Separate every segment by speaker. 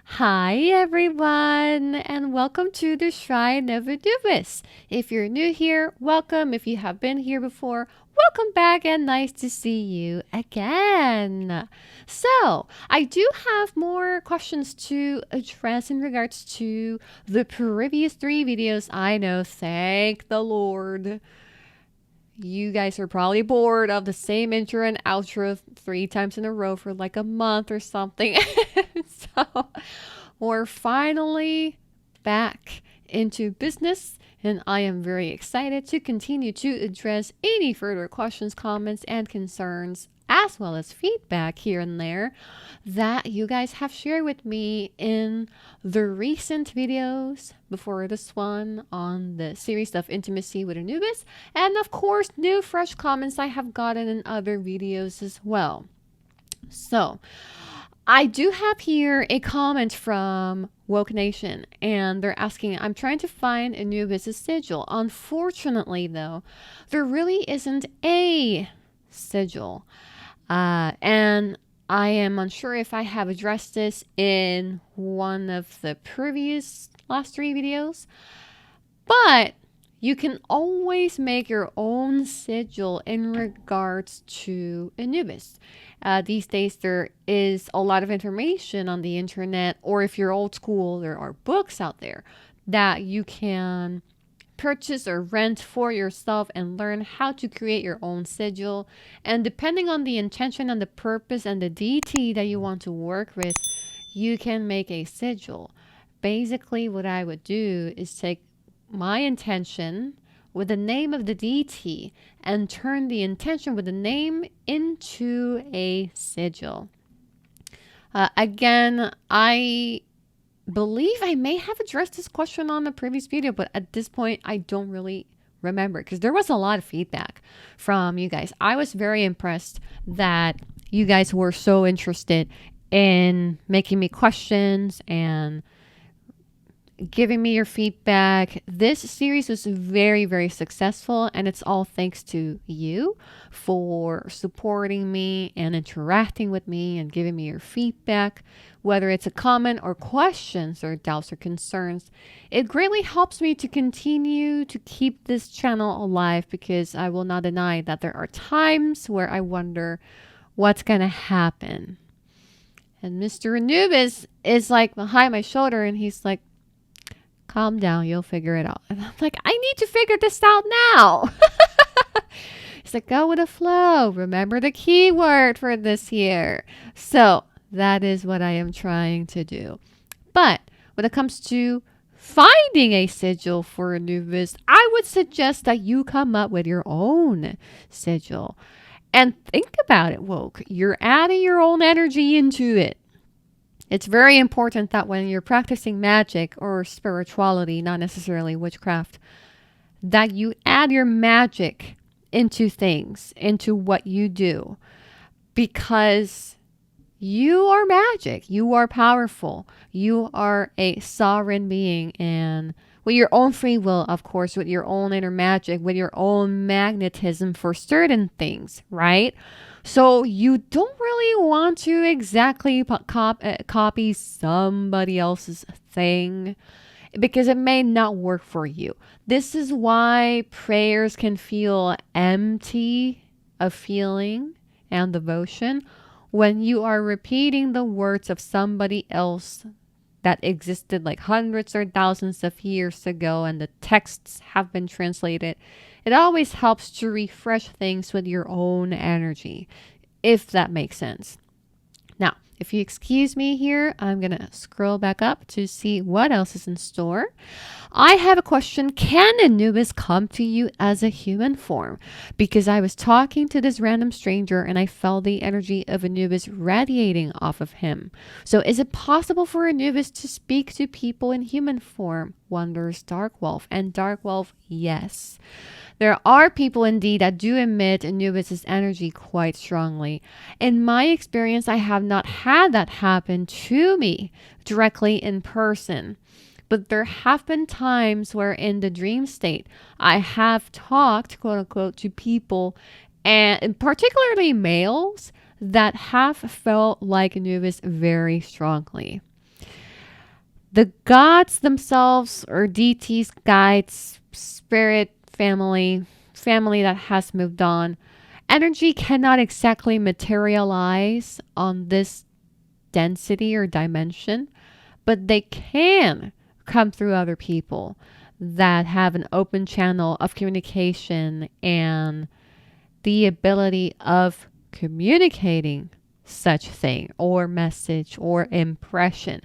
Speaker 1: Hi everyone, and welcome to the Shrine of Anubis. If you're new here, welcome. If you have been here before, welcome back and nice to see you again. So, I do have more questions to address in regards to the previous three videos. I know, thank the Lord. You guys are probably bored of the same intro and outro three times in a row for like a month or something. So, we're finally back into business, and I am very excited to continue to address any further questions, comments, and concerns, as well as feedback here and there that you guys have shared with me in the recent videos before this one on the series of intimacy with Anubis, and of course, new fresh comments I have gotten in other videos as well. So, I do have here a comment from Woke Nation, and they're asking, I'm trying to find Anubis' sigil. Unfortunately, though, there really isn't a sigil. And I am unsure if I have addressed this in one of the previous last three videos, but you can always make your own sigil in regards to Anubis. These days, there is a lot of information on the internet, or if you're old school, there are books out there that you can purchase or rent for yourself and learn how to create your own sigil. And depending on the intention and the purpose and the deity that you want to work with, you can make a sigil. Basically, what I would do is take my intention with the name of the deity and turn the intention with the name into a sigil. Again, I believe I may have addressed this question on the previous video, but at this point, I don't really remember because there was a lot of feedback from you guys. I was very impressed that you guys were so interested in making me questions and giving me your feedback. This series was very, very successful, and it's all thanks to you for supporting me and interacting with me and giving me your feedback, whether it's a comment or questions or doubts or concerns. It greatly helps me to continue to keep this channel alive, because I will not deny that there are times where I wonder what's going to happen. And Mr. Anubis is like behind my shoulder, and he's like, calm down, you'll figure it out. And I'm like, I need to figure this out now. It's like, go with the flow. Remember the keyword for this year. So that is what I am trying to do. But when it comes to finding a sigil for Anubis, I would suggest that you come up with your own sigil. And think about it, Woke. You're adding your own energy into it. It's very important that when you're practicing magic or spirituality, not necessarily witchcraft, that you add your magic into things, into what you do, because you are magic. You are powerful. You are a sovereign being, and with your own free will, of course, with your own inner magic, with your own magnetism for certain things, right? So you don't really want to exactly copy somebody else's thing, because it may not work for you. This is why prayers can feel empty of feeling and devotion when you are repeating the words of somebody else that existed like hundreds or thousands of years ago, and the texts have been translated. It always helps to refresh things with your own energy, if that makes sense. Now, if you excuse me here, I'm going to scroll back up to see what else is in store. I have a question. Can Anubis come to you as a human form? Because I was talking to this random stranger and I felt the energy of Anubis radiating off of him. So is it possible for Anubis to speak to people in human form? Wonders Dark Wolf. And Dark Wolf, yes. There are people indeed that do emit Anubis' energy quite strongly. In my experience, I have not had that happen to me directly in person. But there have been times where in the dream state, I have talked, quote unquote, to people, and particularly males, that have felt like Anubis very strongly. The gods themselves, or deities, guides, spirit, family that has moved on, energy cannot exactly materialize on this density or dimension, but they can come through other people that have an open channel of communication and the ability of communicating such thing or message or impression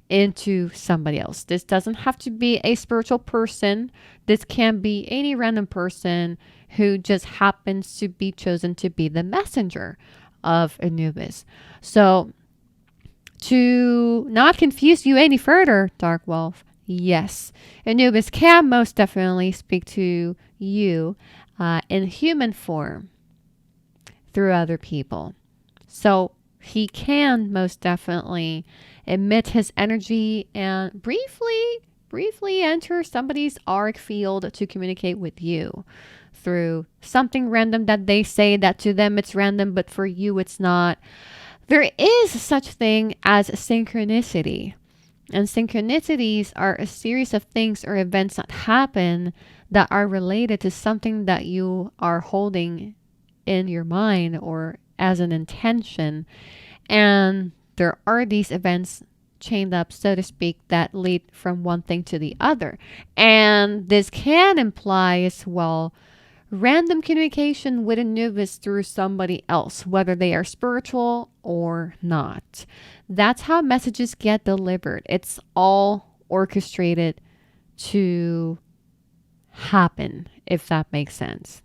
Speaker 1: into somebody else. This doesn't have to be a spiritual person. This can be any random person who just happens to be chosen to be the messenger of Anubis. So, to not confuse you any further, Dark Wolf, yes, Anubis can most definitely speak to you in human form through other people. So he can most definitely emit his energy and briefly enter somebody's auric field to communicate with you through something random that they say that to them it's random, but for you it's not. There is such thing as synchronicity. And synchronicities are a series of things or events that happen that are related to something that you are holding in your mind or as an intention. And there are these events chained up, so to speak, that lead from one thing to the other. And this can imply as well random communication with Anubis through somebody else, whether they are spiritual or not. That's how messages get delivered. It's all orchestrated to happen, if that makes sense.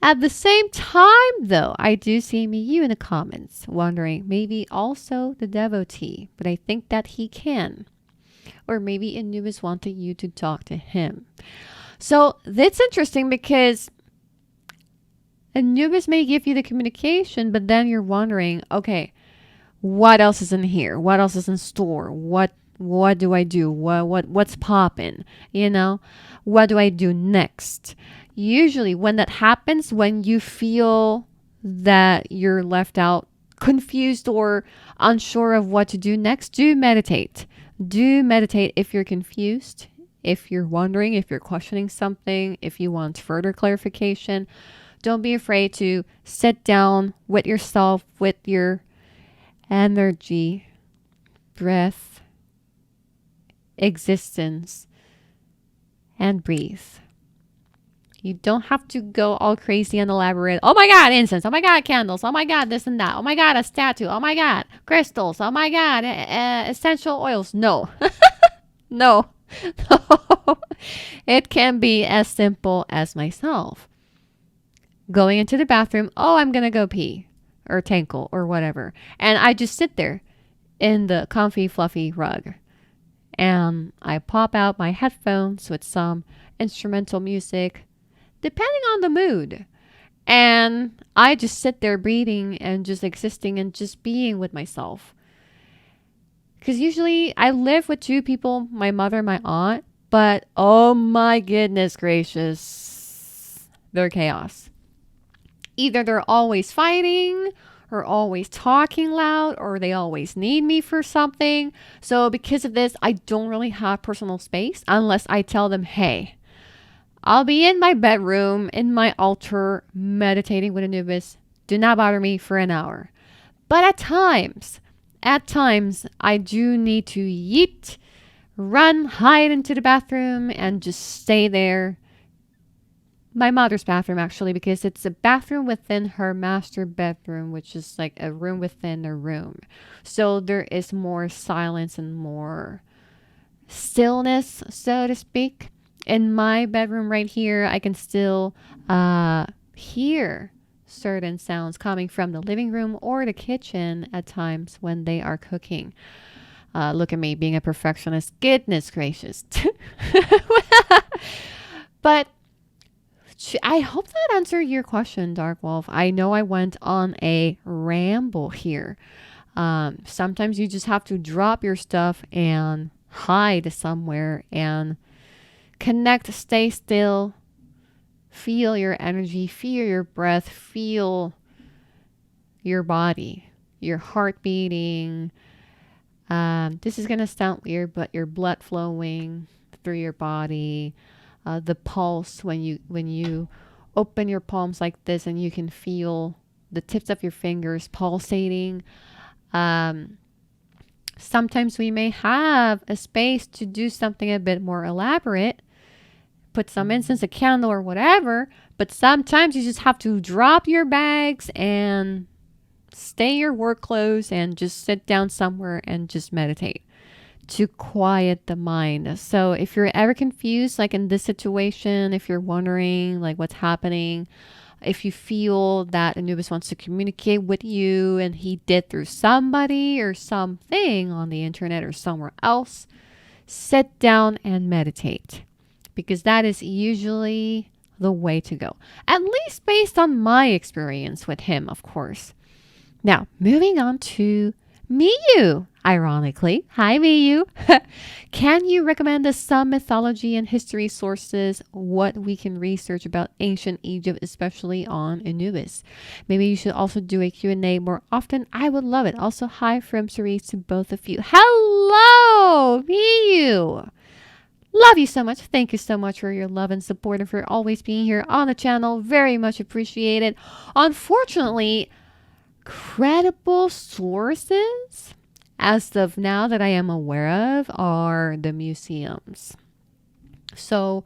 Speaker 1: At the same time, though, I do see you in the comments wondering, maybe also the devotee, but I think that he can. Or maybe Anubis wanted you to talk to him. So that's interesting because Anubis may give you the communication, but then you're wondering, okay, what else is in here? What else is in store? What do I do? What's popping? You know, what do I do next? Usually when that happens, when you feel that you're left out, confused or unsure of what to do next, do meditate. Do meditate if you're confused, if you're wondering, if you're questioning something, if you want further clarification. Don't be afraid to sit down with yourself, with your energy, breath, existence, and breathe. You don't have to go all crazy and elaborate. Oh my God, incense. Oh my God, candles. Oh my God, this and that. Oh my God, a statue. Oh my God, crystals. Oh my God, essential oils. No. No. No. It can be as simple as myself going into the bathroom. Oh, I'm going to go pee or tinkle or whatever. And I just sit there in the comfy, fluffy rug. And I pop out my headphones with some instrumental music, depending on the mood. And I just sit there breathing and just existing and just being with myself. Because usually I live with two people, my mother and my aunt. But oh my goodness gracious, they're chaos. Either they're always fighting or always talking loud or they always need me for something. So because of this, I don't really have personal space unless I tell them, hey, I'll be in my bedroom, in my altar, meditating with Anubis. Do not bother me for an hour. But at times, I do need to yeet, run, hide into the bathroom, and just stay there. My mother's bathroom, actually, because it's a bathroom within her master bedroom, which is like a room within a room. So there is more silence and more stillness, so to speak. In my bedroom right here, I can still hear certain sounds coming from the living room or the kitchen at times when they are cooking. Look at me being a perfectionist. Goodness gracious. But I hope that answered your question, Dark Wolf. I know I went on a ramble here. Sometimes you just have to drop your stuff and hide somewhere and connect, stay still, feel your energy, feel your breath, feel your body, your heart beating, This is gonna sound weird, but your blood flowing through your body, the pulse when you open your palms like this, and you can feel the tips of your fingers pulsating. Um, Sometimes we may have a space to do something a bit more elaborate, put some incense, a candle, or whatever. But sometimes you just have to drop your bags and stay in your work clothes and just sit down somewhere and just meditate to quiet the mind. So if you're ever confused, like in this situation, if you're wondering like what's happening, if you feel that Anubis wants to communicate with you and he did through somebody or something on the internet or somewhere else, sit down and meditate, because that is usually the way to go, at least based on my experience with him, of course. Now, moving on to Miyu, ironically. Hi, Miyu. Can you recommend us some mythology and history sources, what we can research about ancient Egypt, especially on Anubis? Maybe you should also do a Q&A more often. I would love it. Also, hi from Cerise to both of you. Hello, Miyu. Love you so much. Thank you so much for your love and support and for always being here on the channel. Very much appreciated. Unfortunately, credible sources as of now that I am aware of are the museums. So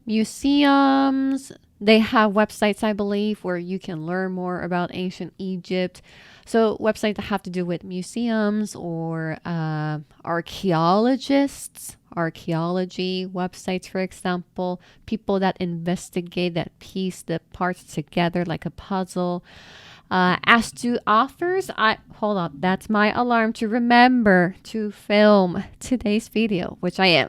Speaker 1: museums, they have websites, I believe, where you can learn more about ancient Egypt. So websites that have to do with museums or archaeologists, archaeology websites, for example, people that investigate, that piece the parts together like a puzzle. As to authors, hold on, that's my alarm to remember to film today's video, which I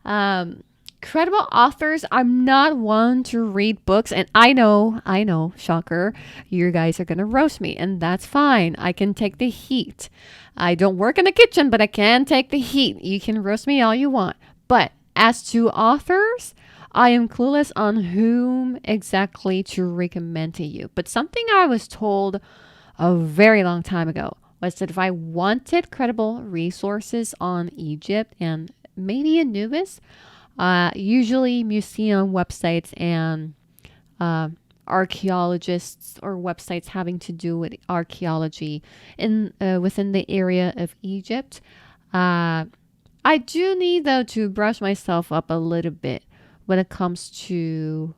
Speaker 1: am. Credible authors, I'm not one to read books, and I know, shocker, you guys are gonna roast me, and that's fine. I can take the heat. I don't work in the kitchen, but I can take the heat. You can roast me all you want. But as to authors, I am clueless on whom exactly to recommend to you. But something I was told a very long time ago was that if I wanted credible resources on Egypt and maybe Anubis, usually museum websites and archaeologists or websites having to do with archaeology in within the area of Egypt. I do need, though, to brush myself up a little bit when it comes to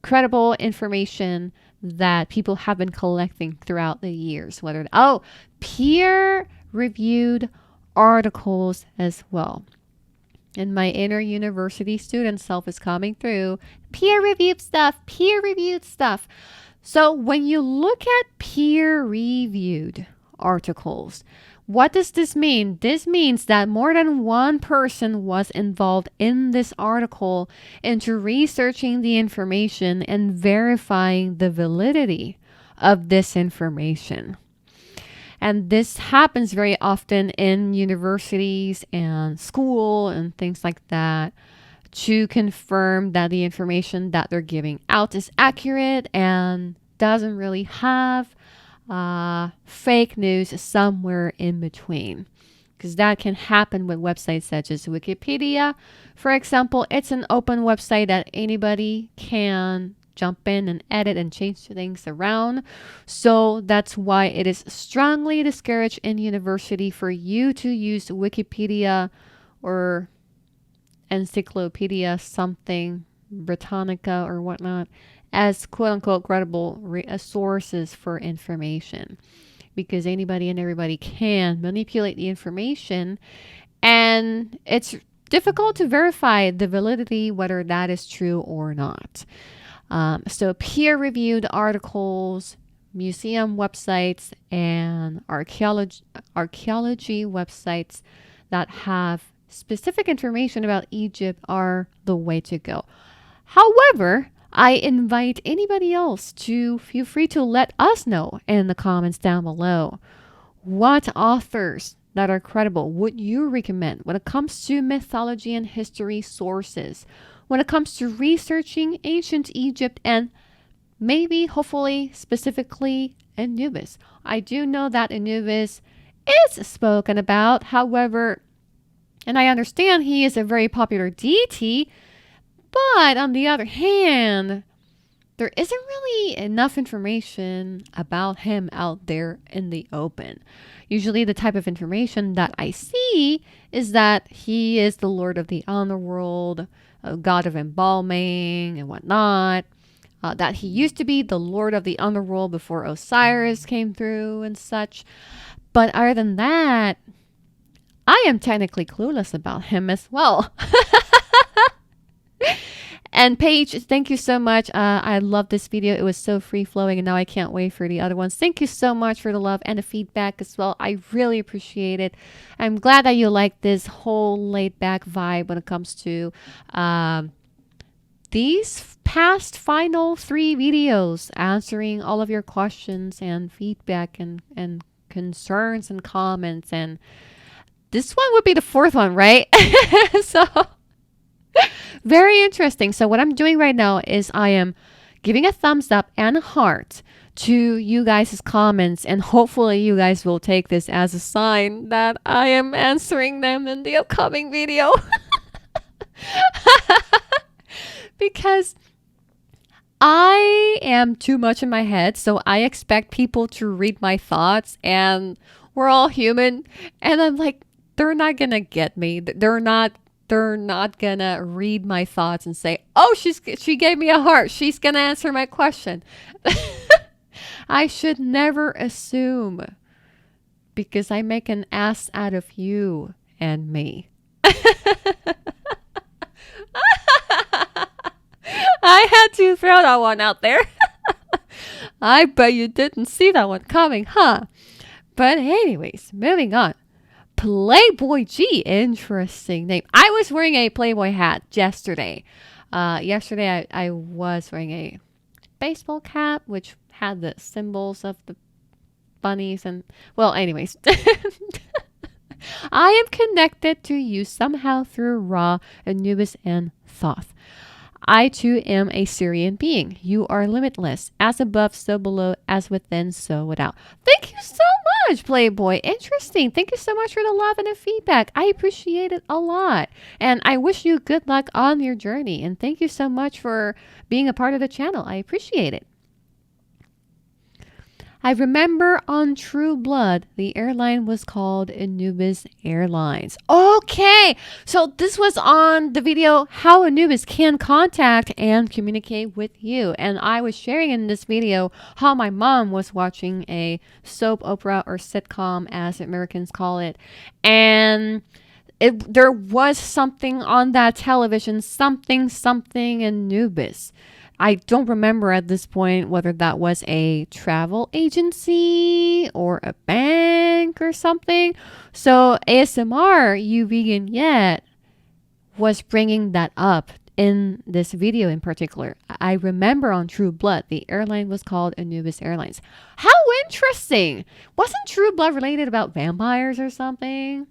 Speaker 1: credible information that people have been collecting throughout the years. Peer-reviewed articles as well. And my inner university student self is coming through. Peer-reviewed stuff. So when you look at peer-reviewed articles, what does this mean? This means that more than one person was involved in this article into researching the information and verifying the validity of this information. And this happens very often in universities and school and things like that, to confirm that the information that they're giving out is accurate and doesn't really have fake news somewhere in between, because that can happen with websites such as Wikipedia. For example, it's an open website that anybody can jump in and edit and change things around. So that's why it is strongly discouraged in university for you to use Wikipedia or Encyclopedia something, Britannica or whatnot, as quote-unquote credible sources for information, because anybody and everybody can manipulate the information, and it's difficult to verify the validity, whether that is true or not. So peer-reviewed articles, museum websites, and archaeology websites that have specific information about Egypt are the way to go. However, I invite anybody else to feel free to let us know in the comments down below what authors that are credible would you recommend when it comes to mythology and history sources, when it comes to researching ancient Egypt and maybe, hopefully, specifically Anubis. I do know that Anubis is spoken about. However, and I understand he is a very popular deity, but on the other hand, there isn't really enough information about him out there in the open. Usually, the type of information that I see is that he is the Lord of the Underworld, a god of embalming and whatnot. That he used to be the Lord of the Underworld before Osiris came through and such. But other than that, I am technically clueless about him as well. And Paige, thank you so much. I love this video. It was so free-flowing, and now I can't wait for the other ones. Thank you so much for the love and the feedback as well. I really appreciate it. I'm glad that you like this whole laid-back vibe when it comes to these past final 3 videos, answering all of your questions and feedback and concerns and comments. And this one would be the 4th one, right? So very interesting. So what I'm doing right now is I am giving a thumbs up and a heart to you guys' comments, and hopefully you guys will take this as a sign that I am answering them in the upcoming video. Because I am too much in my head, so I expect people to read my thoughts, and we're all human, and I'm like, they're not gonna get me. They're not gonna read my thoughts and say, oh, she gave me a heart, she's gonna answer my question. I should never assume, because I make an ass out of you and me. I had to throw that one out there. I bet you didn't see that one coming, huh? But anyways, moving on. Playboy G, interesting name. I was wearing a Playboy hat yesterday. Yesterday I was wearing a baseball cap, which had the symbols of the bunnies and, well, anyways. I am connected to you somehow through Ra, Anubis, and Thoth. I too am a Syrian being. You are limitless. As above, so below, as within, so without. Thank you so much, Playboy. Interesting. Thank you so much for the love and the feedback. I appreciate it a lot. And I wish you good luck on your journey. And thank you so much for being a part of the channel. I appreciate it. I remember on True Blood, the airline was called Anubis Airlines. Okay, so this was on the video how Anubis can contact and communicate with you. And I was sharing in this video how my mom was watching a soap opera or sitcom, as Americans call it. And there was something on that television, something Anubis. I don't remember at this point whether that was a travel agency or a bank or something. So ASMR, You Vegan Yet, was bringing that up in this video in particular. I remember on True Blood, the airline was called Anubis Airlines. How interesting. Wasn't True Blood related about vampires or something?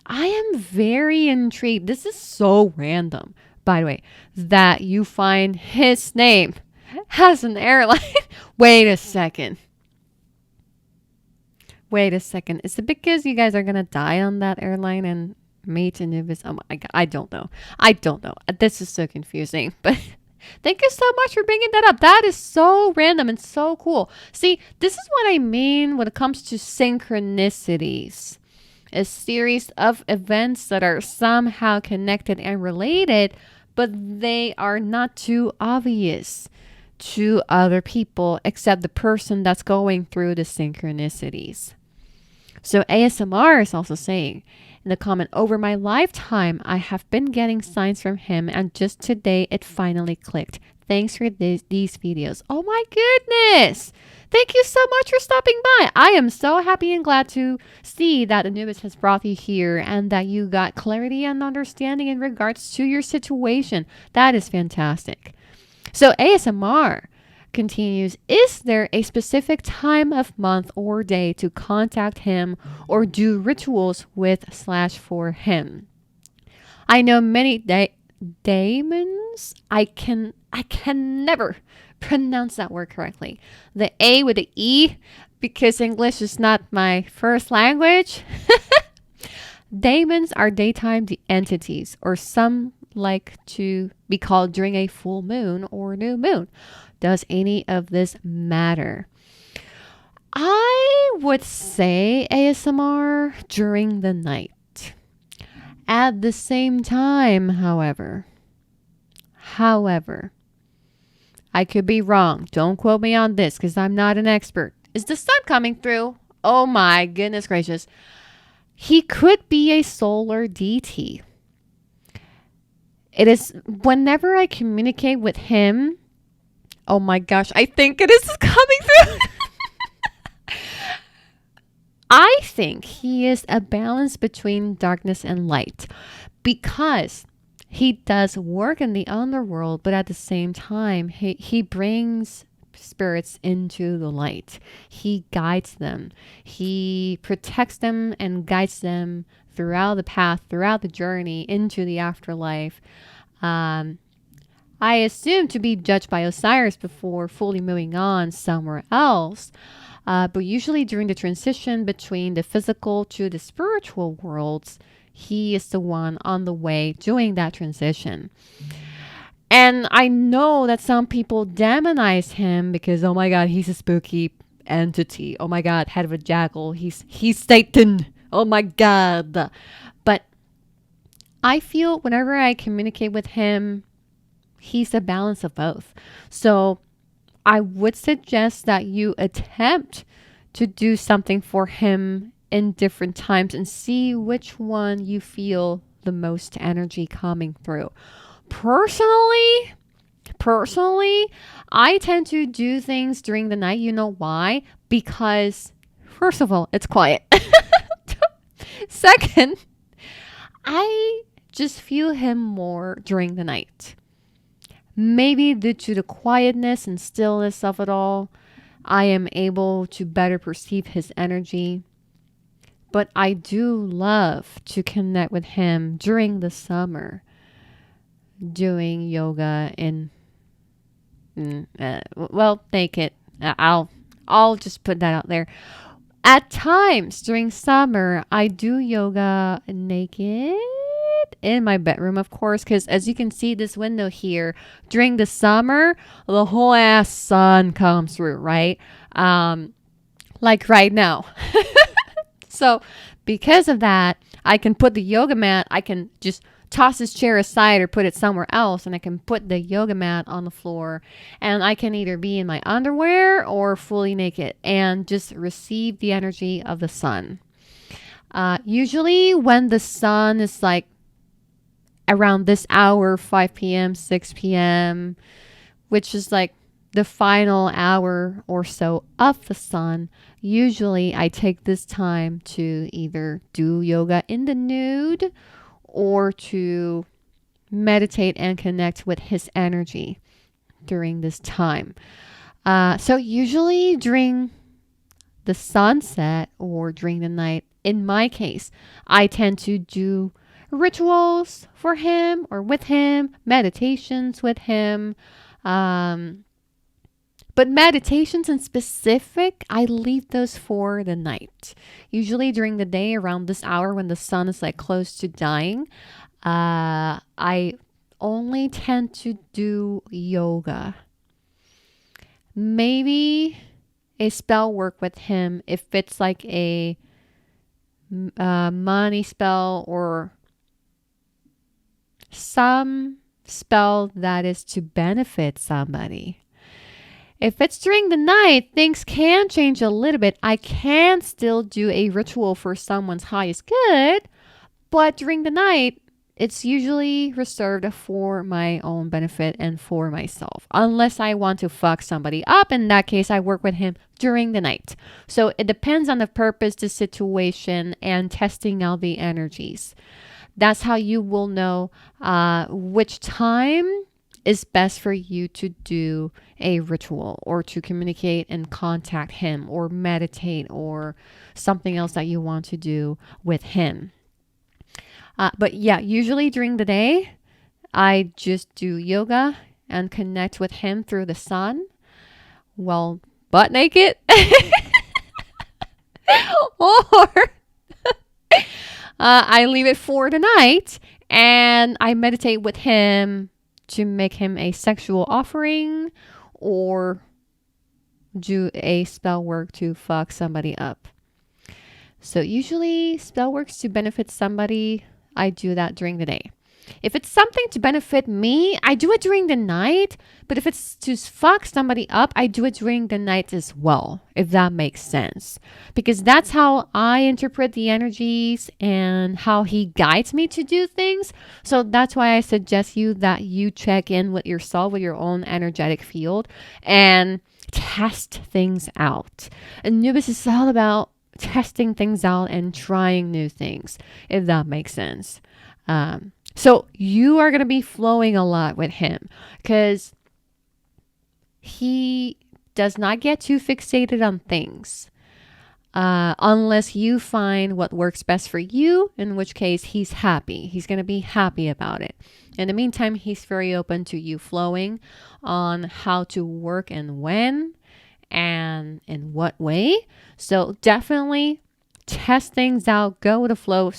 Speaker 1: I am very intrigued. This is so random, by the way, that you find his name has an airline. Wait a second. Is it because you guys are going to die on that airline and meet Anubis? Oh my God, I don't know. This is so confusing, but thank you so much for bringing that up. That is so random and so cool. See, this is what I mean when it comes to synchronicities. A series of events that are somehow connected and related, but they are not too obvious to other people except the person that's going through the synchronicities. So ASMR is also saying in the comment, over my lifetime, I have been getting signs from him, and just today it finally clicked. Thanks for these videos. Oh my goodness. Thank you so much for stopping by. I am so happy and glad to see that Anubis has brought you here and that you got clarity and understanding in regards to your situation. That is fantastic. So ASMR continues, is there a specific time of month or day to contact him or do rituals with / for him? I know many daemons. I can never pronounce that word correctly. The A with the E, because English is not my first language. Daemons are daytime entities, or some like to be called during a full moon or new moon. Does any of this matter? I would say ASMR during the night. At the same time, however, I could be wrong. Don't quote me on this because I'm not an expert. Is the sun coming through? Oh my goodness gracious. He could be a solar deity. It is whenever I communicate with him. Oh my gosh, I think it is coming through. I think he is a balance between darkness and light because he does work in the underworld, but at the same time, he brings spirits into the light. He guides them. He protects them and guides them throughout the path, throughout the journey into the afterlife. I assume to be judged by Osiris before fully moving on somewhere else. But usually during the transition between the physical to the spiritual worlds, he is the one on the way doing that transition. And I know that some people demonize him because, oh my God, he's a spooky entity. Oh my God, head of a jackal. He's Satan. Oh my God. But I feel whenever I communicate with him, he's a balance of both. So I would suggest that you attempt to do something for him in different times and see which one you feel the most energy coming through. Personally, I tend to do things during the night. You know why? Because first of all, it's quiet. Second, I just feel him more during the night. Maybe due to the quietness and stillness of it all, I am able to better perceive his energy. But I do love to connect with him during the summer, doing yoga in, naked. I'll just put that out there. At times during summer, I do yoga naked in my bedroom, of course, because as you can see this window here, during the summer, the whole ass sun comes through, right? Like right now. So because of that, I can put the yoga mat, I can just toss this chair aside or put it somewhere else, and I can put the yoga mat on the floor, and I can either be in my underwear or fully naked and just receive the energy of the sun. Usually when the sun is like around this hour, 5 p.m., 6 p.m., which is like the final hour or so of the sun, usually I take this time to either do yoga in the nude or to meditate and connect with his energy during this time. So usually during the sunset or during the night, in my case, I tend to do rituals for him or with him, meditations with him. But meditations in specific, I leave those for the night. Usually during the day around this hour when the sun is like close to dying, I only tend to do yoga. Maybe a spell work with him if it's like a money spell or some spell that is to benefit somebody. If it's during the night, things can change a little bit. I can still do a ritual for someone's highest good, but during the night, it's usually reserved for my own benefit and for myself. Unless I want to fuck somebody up, in that case, I work with him during the night. So it depends on the purpose, the situation, and testing out the energies. That's how you will know which time is best for you to do a ritual or to communicate and contact him or meditate or something else that you want to do with him. But yeah, usually during the day, I just do yoga and connect with him through the sun. Well, butt naked. Or I leave it for the night and I meditate with him to make him a sexual offering or do a spell work to fuck somebody up. So usually spell works to benefit somebody, I do that during the day. If it's something to benefit me, I do it during the night. But if it's to fuck somebody up, I do it during the night as well, if that makes sense. Because that's how I interpret the energies and how he guides me to do things. So that's why I suggest you that you check in with yourself, with your own energetic field, and test things out. Anubis is all about testing things out and trying new things, if that makes sense. So you are going to be flowing a lot with him because he does not get too fixated on things unless you find what works best for you, in which case he's happy. He's going to be happy about it. In the meantime, he's very open to you flowing on how to work and when and in what way. So definitely test things out, go with the flow,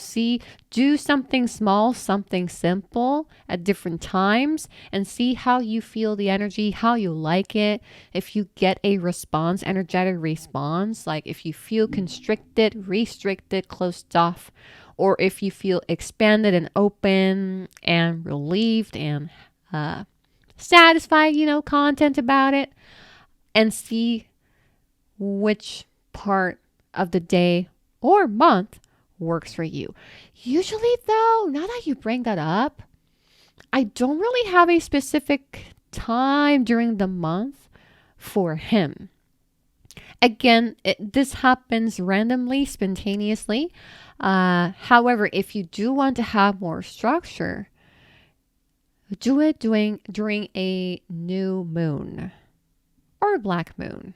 Speaker 1: do something small, something simple at different times and see how you feel the energy, how you like it. If you get a response, energetic response, like if you feel constricted, restricted, closed off, or if you feel expanded and open and relieved and satisfied, content about it, and see which part of the day or month works for you. Usually though, now that you bring that up, I don't really have a specific time during the month for him. Again, this happens randomly, spontaneously. However, if you do want to have more structure, do it during a new moon or black moon.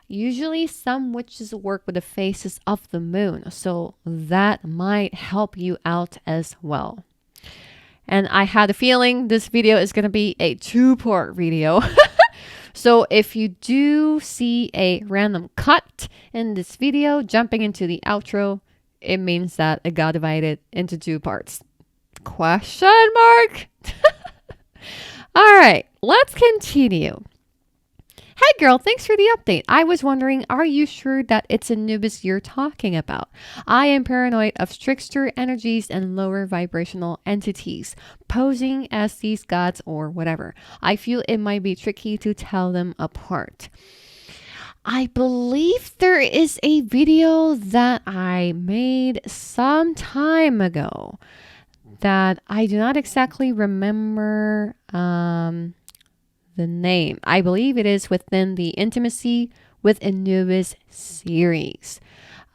Speaker 1: Usually some witches work with the phases of the moon, so that might help you out as well. And I had a feeling this video is going to be a 2-part video. So if you do see a random cut in this video jumping into the outro, it means that it got divided into 2 parts. Question mark? All right, let's continue. Hi girl, thanks for the update. I was wondering, are you sure that it's Anubis you're talking about? I am paranoid of trickster energies and lower vibrational entities posing as these gods or whatever. I feel it might be tricky to tell them apart. I believe there is a video that I made some time ago that I do not exactly remember the name. I believe it is within the Intimacy with Anubis series.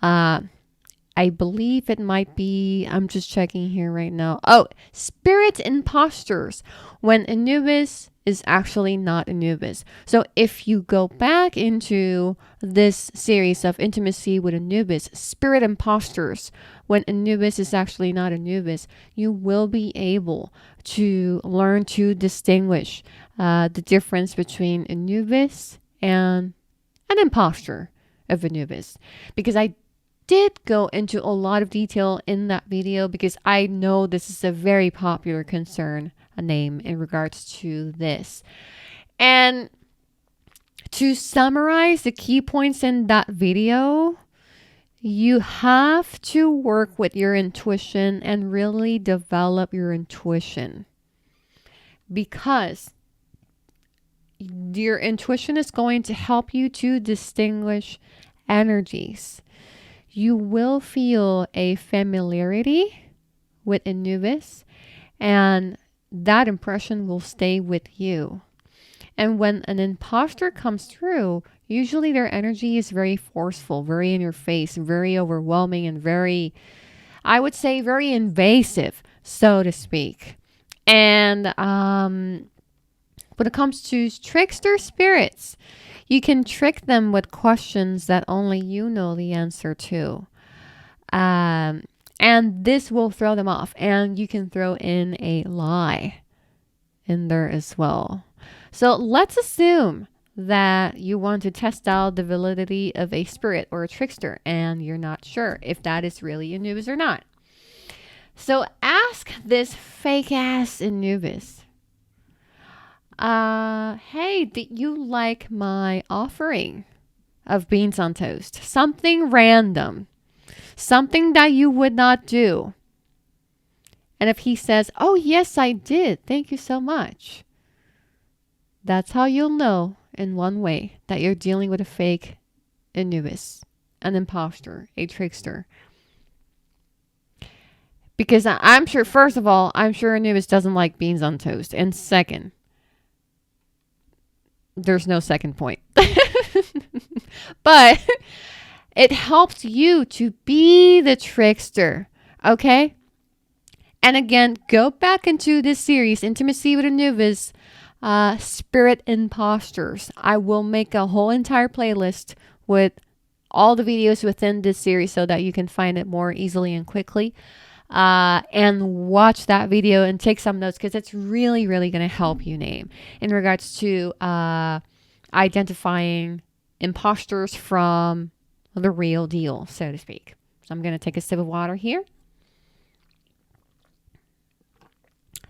Speaker 1: I believe it might be, I'm just checking here right now. Oh, spirit impostors, when Anubis is actually not Anubis. So if you go back into this series of Intimacy with Anubis, spirit impostors, when Anubis is actually not Anubis, you will be able to learn to distinguish the difference between Anubis and an impostor of Anubis. Because I did go into a lot of detail in that video because I know this is a very popular concern, a name in regards to this. And to summarize the key points in that video, you have to work with your intuition and really develop your intuition, because your intuition is going to help you to distinguish energies. You will feel a familiarity with Anubis, and that impression will stay with you. And when an imposter comes through, usually their energy is very forceful, very in your face, very overwhelming, and very, I would say, very invasive, so to speak. And when it comes to trickster spirits, you can trick them with questions that only you know the answer to. And this will throw them off. And you can throw in a lie in there as well. So let's assume that you want to test out the validity of a spirit or a trickster and you're not sure if that is really Anubis or not. So ask this fake ass Anubis, hey, did you like my offering of beans on toast? Something random, something that you would not do. And if he says, oh, yes, I did, thank you so much, that's how you'll know in one way that you're dealing with a fake Anubis, an impostor, a trickster. Because I'm sure, first of all, I'm sure Anubis doesn't like beans on toast. And second, there's no second point. But it helps you to be the trickster, okay? And again, go back into this series, Intimacy with Anubis, Spirit Impostors. I will make a whole entire playlist with all the videos within this series so that you can find it more easily and quickly. And watch that video and take some notes because it's really, really going to help you name in regards to identifying imposters from the real deal, so to speak. So I'm going to take a sip of water here.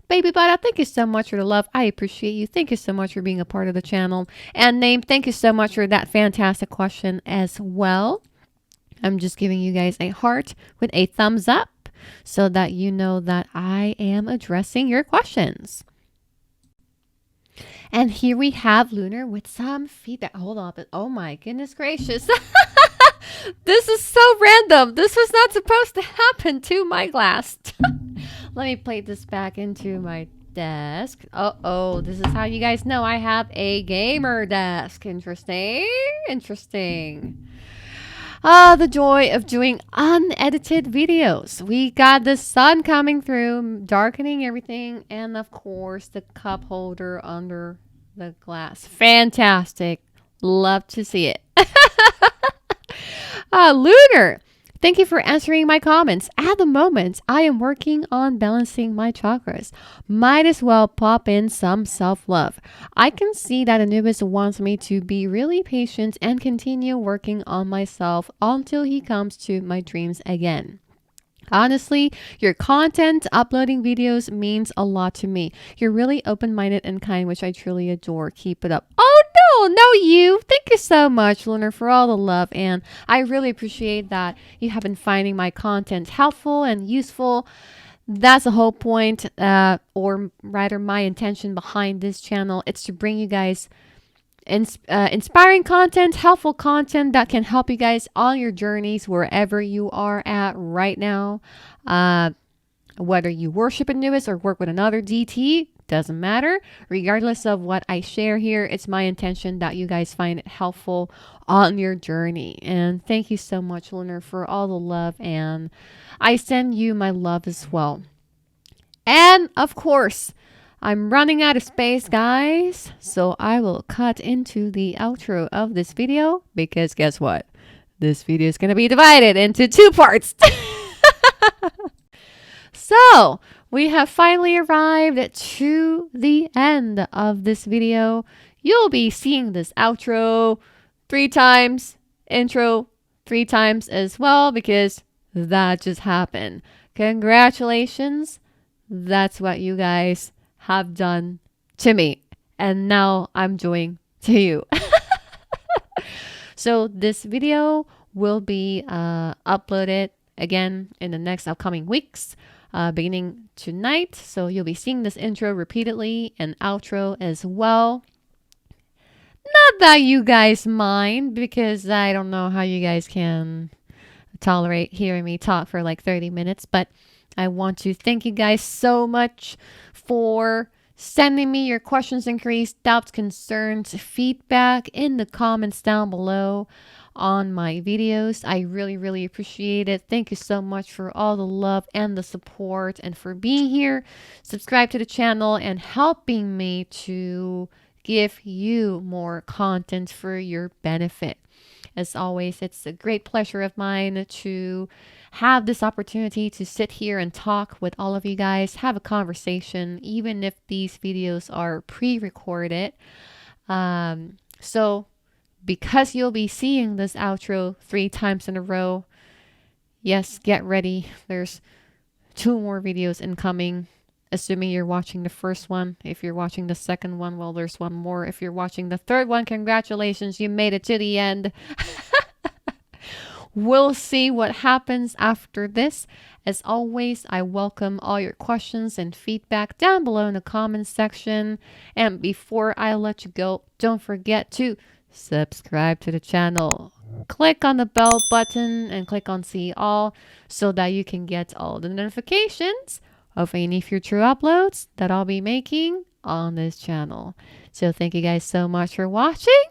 Speaker 1: Baby Bada, thank you so much for the love. I appreciate you. Thank you so much for being a part of the channel. And Name, thank you so much for that fantastic question as well. I'm just giving you guys a heart with a thumbs up so that you know that I am addressing your questions. And here we have Lunar with some feedback. Hold on, but oh my goodness gracious. This is so random. This was not supposed to happen to my glass. Let me plate this back into my desk. Oh, this is how you guys know I have a gamer desk. Interesting. The joy of doing unedited videos. We got the sun coming through, darkening everything, and of course the cup holder under the glass. Fantastic. Love to see it. Lunar, thank you for answering my comments. At the moment, I am working on balancing my chakras. Might as well pop in some self-love. I can see that Anubis wants me to be really patient and continue working on myself until he comes to my dreams again. Honestly, your content, uploading videos means a lot to me. You're really open-minded and kind, which I truly adore. Keep it up. Oh, no, you. Thank you so much, Lunar, for all the love. And I really appreciate that you have been finding my content helpful and useful. That's the whole point, or rather my intention behind this channel. It's to bring you guys inspiring content, helpful content that can help you guys on your journeys wherever you are at right now. Whether you worship Anubis or work with another deity, doesn't matter. Regardless of what I share here, it's my intention that you guys find it helpful on your journey. And thank you so much, Lunar, for all the love. And I send you my love as well. And of course, I'm running out of space, guys, so I will cut into the outro of this video because guess what? This video is going to be divided into 2 parts. So, we have finally arrived to the end of this video. You'll be seeing this outro 3 times, intro 3 times as well because that just happened. Congratulations. That's what you guys have done to me, and now I'm doing to you. So this video will be uploaded again in the next upcoming weeks, beginning tonight. So you'll be seeing this intro repeatedly and outro as well. Not that you guys mind, because I don't know how you guys can tolerate hearing me talk for like 30 minutes, but I want to thank you guys so much for sending me your questions, inquiries, doubts, concerns, feedback in the comments down below on my videos. I really, really appreciate it. Thank you so much for all the love and the support and for being here. Subscribe to the channel and helping me to give you more content for your benefit. As always, it's a great pleasure of mine to have this opportunity to sit here and talk with all of you guys, have a conversation, even if these videos are pre-recorded. So, because you'll be seeing this outro 3 times in a row, yes, get ready. There's 2 more videos incoming. Assuming you're watching the first one. If you're watching the second one, well, there's 1 more. If you're watching the third one, congratulations, you made it to the end. We'll see what happens after this. As always, I welcome all your questions and feedback down below in the comments section. And before I let you go, don't forget to subscribe to the channel. Click on the bell button and click on see all so that you can get all the notifications of any future uploads that I'll be making on this channel. So thank you guys so much for watching,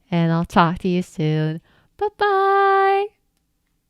Speaker 1: and I'll talk to you soon. Bye-bye.